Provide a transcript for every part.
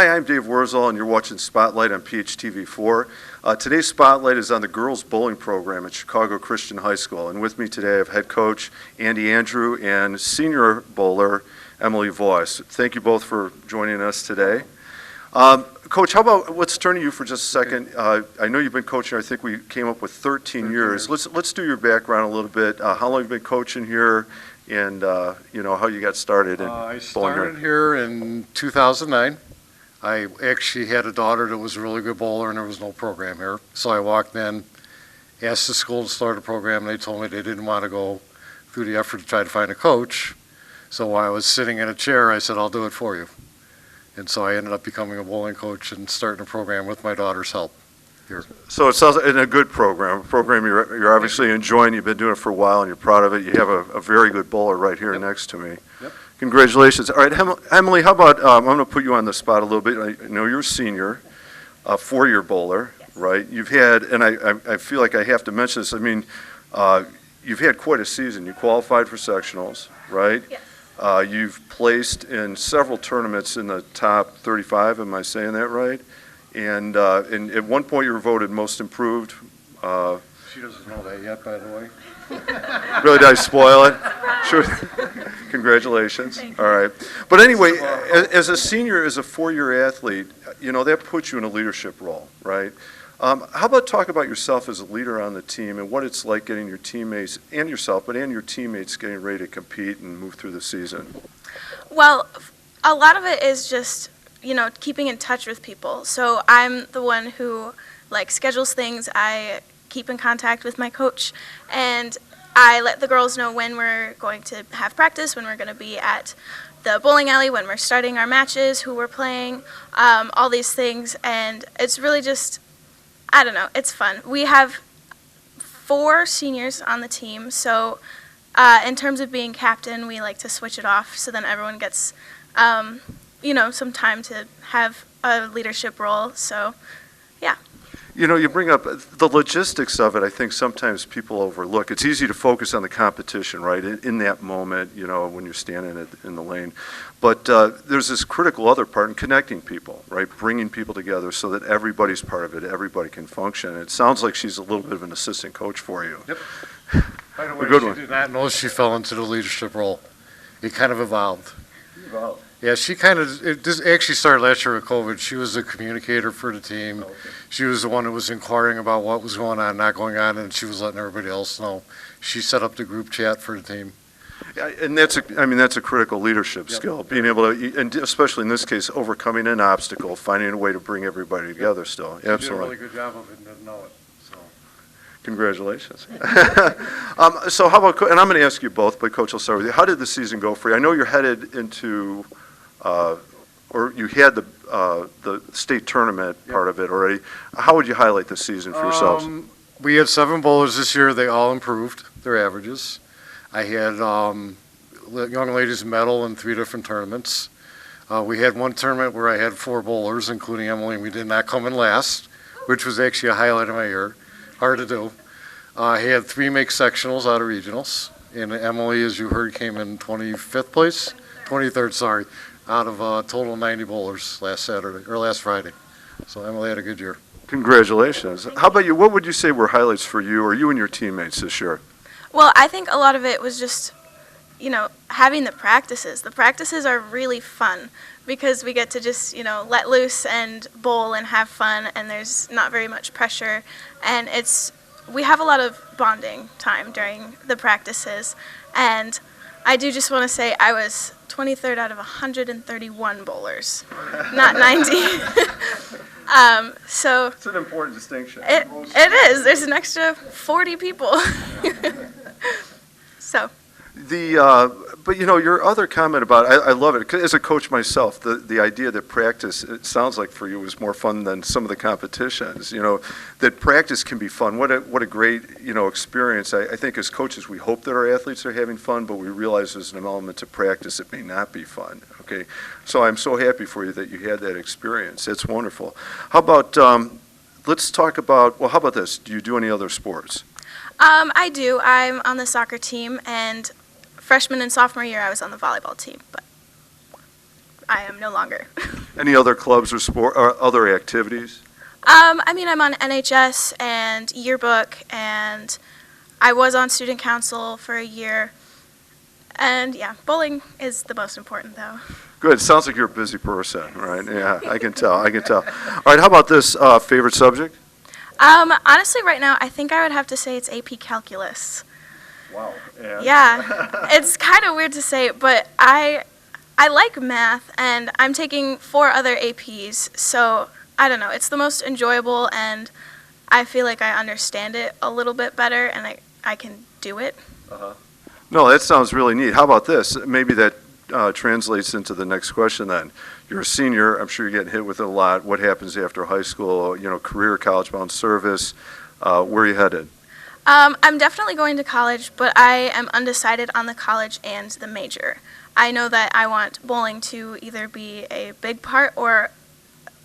Hi, I'm Dave Wurzel, and you're watching Spotlight on PHTV4. Today's Spotlight is on the girls bowling program at Chicago Christian High School. And with me today I have head coach Andy Andrew and senior bowler Emily Voice. Thank you both for joining us today. Coach, how about, let's turn to you for just a second. I know you've been coaching, I think we came up with 13 years. Let's do your background a little bit. How long have you been coaching here, and how you got started in I bowling started here in 2009. I actually had a daughter that was a really good bowler, and there was no program here. So I walked in, asked the school to start a program, and they told me they didn't want to go through the effort to try to find a coach. So while I was sitting in a chair, I said, I'll do it for you. And so I ended up becoming a bowling coach and starting a program with my daughter's help here. So it sounds like a good program, you're obviously enjoying. You've been doing it for a while, and you're proud of it. You have a very good bowler right here next to me. Yep. Congratulations. All right, Emily, how about, I'm going to put you on the spot a little bit. I know you're a senior, a four-year bowler, right? You've had, and I feel like I have to mention this, I mean, you've had quite a season. You qualified for sectionals, right? Yes. You've placed in several tournaments in the top 35, am I saying that right? And at one point you were voted most improved. She doesn't know that yet, by the way. Really, did I spoil it? Sure. Congratulations. All right. But anyway, as a senior, as a four-year athlete, that puts you in a leadership role, right? How about talk about yourself as a leader on the team and what it's like getting your teammates and yourself, and your teammates getting ready to compete and move through the season? Well, a lot of it is just, keeping in touch with people. So I'm the one who, schedules things. I keep in contact with my coach, and I let the girls know when we're going to have practice, when we're going to be at the bowling alley, when we're starting our matches, who we're playing, all these things. And it's really just, I don't know, it's fun. We have 4 seniors on the team, so in terms of being captain, we like to switch it off so then everyone gets, some time to have a leadership role. So, yeah. You bring up the logistics of it. I think sometimes people overlook. It's easy to focus on the competition, right, in that moment, when you're standing in the lane. But there's this critical other part in connecting people, right, bringing people together so that everybody's part of it, everybody can function. It sounds like she's a little bit of an assistant coach for you. Yep. By the way, she did not know she fell into the leadership role. It kind of evolved. Evolved. Yeah, this actually started last year with COVID. She was the communicator for the team. Okay. She was the one who was inquiring about what was going on, not going on, and she was letting everybody else know. She set up the group chat for the team. Yeah, and that's a critical leadership skill, being able to, and especially in this case, overcoming an obstacle, finding a way to bring everybody together still. She Absolutely. did a really good job of it and didn't know it. So. Congratulations. So how about, and I'm going to ask you both, but Coach, I'll start with you. How did the season go for you? I know you're headed into, or you had the state tournament part of it already. How would you highlight the season for yourselves? We had 7 bowlers this year. They all improved their averages. I had young ladies medal in 3 different tournaments. We had one tournament where I had 4 bowlers, including Emily, and we did not come in last, which was actually a highlight of my year. Hard to do. I had 3 make sectionals out of regionals, and Emily, as you heard, came in 25th place, 23rd, sorry, out of a total of 90 bowlers last Friday. So Emily had a good year. Congratulations. How about you? What would you say were highlights for you or you and your teammates this year? Well, I think a lot of it was just, having the practices. The practices are really fun because we get to just, let loose and bowl and have fun, and there's not very much pressure. And we have a lot of bonding time during the practices. And I do just want to say I was 23rd out of 131 bowlers, not 90. So It's an important distinction. it is. There's an extra 40 people. So. But your other comment about, I love it, as a coach myself, the idea that practice, it sounds like for you, was more fun than some of the competitions, that practice can be fun. What a great, experience. I think as coaches, we hope that our athletes are having fun, but we realize there's an element to practice that may not be fun, okay? So I'm so happy for you that you had that experience. It's wonderful. How about, let's talk about, how about this? Do you do any other sports? I do. I'm on the soccer team, and freshman and sophomore year I was on the volleyball team. But I am no longer. Any other clubs or sport or other activities? I mean, I'm on NHS and yearbook, and I was on student council for a year. And yeah, bowling is the most important, though. Good. Sounds like you're a busy person, right? Yeah, I can tell. I can tell. All right. How about this favorite subject? Honestly, right now, I think I would have to say it's AP Calculus. Wow. Yeah, it's kind of weird to say, but I like math, and I'm taking 4 other APs, so I don't know. It's the most enjoyable, and I feel like I understand it a little bit better, and I can do it. No, that sounds really neat. How about this? Maybe that translates into the next question then. You're a senior. I'm sure you're getting hit with it a lot. What happens after high school? You know, career, college-bound service. Where are you headed? I'm definitely going to college, but I am undecided on the college and the major. I know that I want bowling to either be a big part or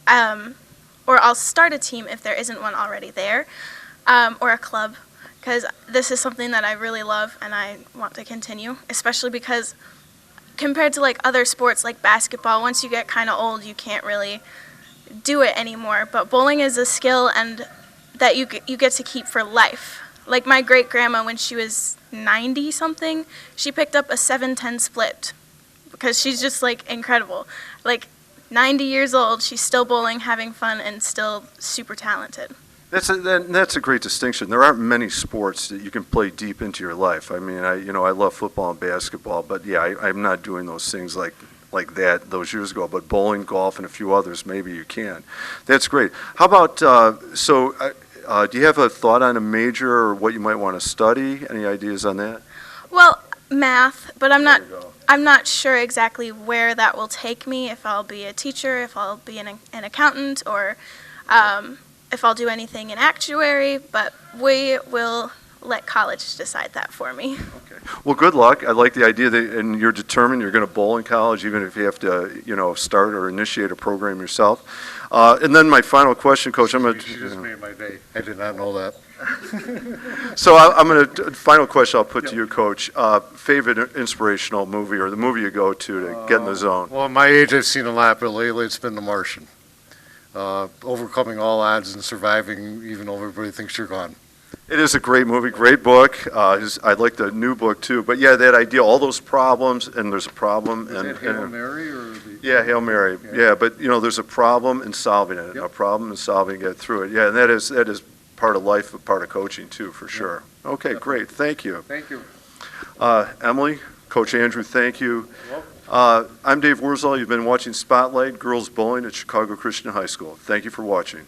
I'll start a team if there isn't one already there, or a club, because this is something that I really love and I want to continue, especially because compared to like other sports like basketball, once you get kind of old, you can't really do it anymore. But bowling is a skill and that you get to keep for life. Like my great-grandma, when she was 90-something, she picked up a 7-10 split because she's just like incredible. Like 90 years old, she's still bowling, having fun, and still super talented. That's a great distinction. There aren't many sports that you can play deep into your life. I mean, I love football and basketball, but yeah, I'm not doing those things like that those years ago. But bowling, golf, and a few others, maybe you can. That's great. How about do you have a thought on a major or what you might want to study? Any ideas on that? Well, math, but I'm There you go. not sure exactly where that will take me. If I'll be a teacher, if I'll be an accountant, or if I'll do anything in actuary, but we will let college decide that for me. Okay. Well, good luck. I like the idea that, and you're determined you're going to bowl in college, even if you have to, start or initiate a program yourself. And then my final question, Coach, I'm going You just made my day. I did not know that. So I'm going to, final question I'll put to you, Coach. Favorite inspirational movie or the movie you go to get in the zone? Well, at my age, I've seen a lot, but lately it's been The Martian. Overcoming all odds and surviving even though everybody thinks you're gone. It is a great movie, great book. I like the new book too. But yeah, that idea, all those problems, and there's a problem. Is that Hail Mary or the... Yeah, Hail Mary. Yeah, but there's a problem in solving it. Yep. A problem in solving it through it. Yeah, and that is part of life, part of coaching too, for sure. Okay, great. Thank you. Thank you. Emily, Coach Andrew, thank you. I'm Dave Wurzel. You've been watching Spotlight Girls Bowling at Chicago Christian High School. Thank you for watching.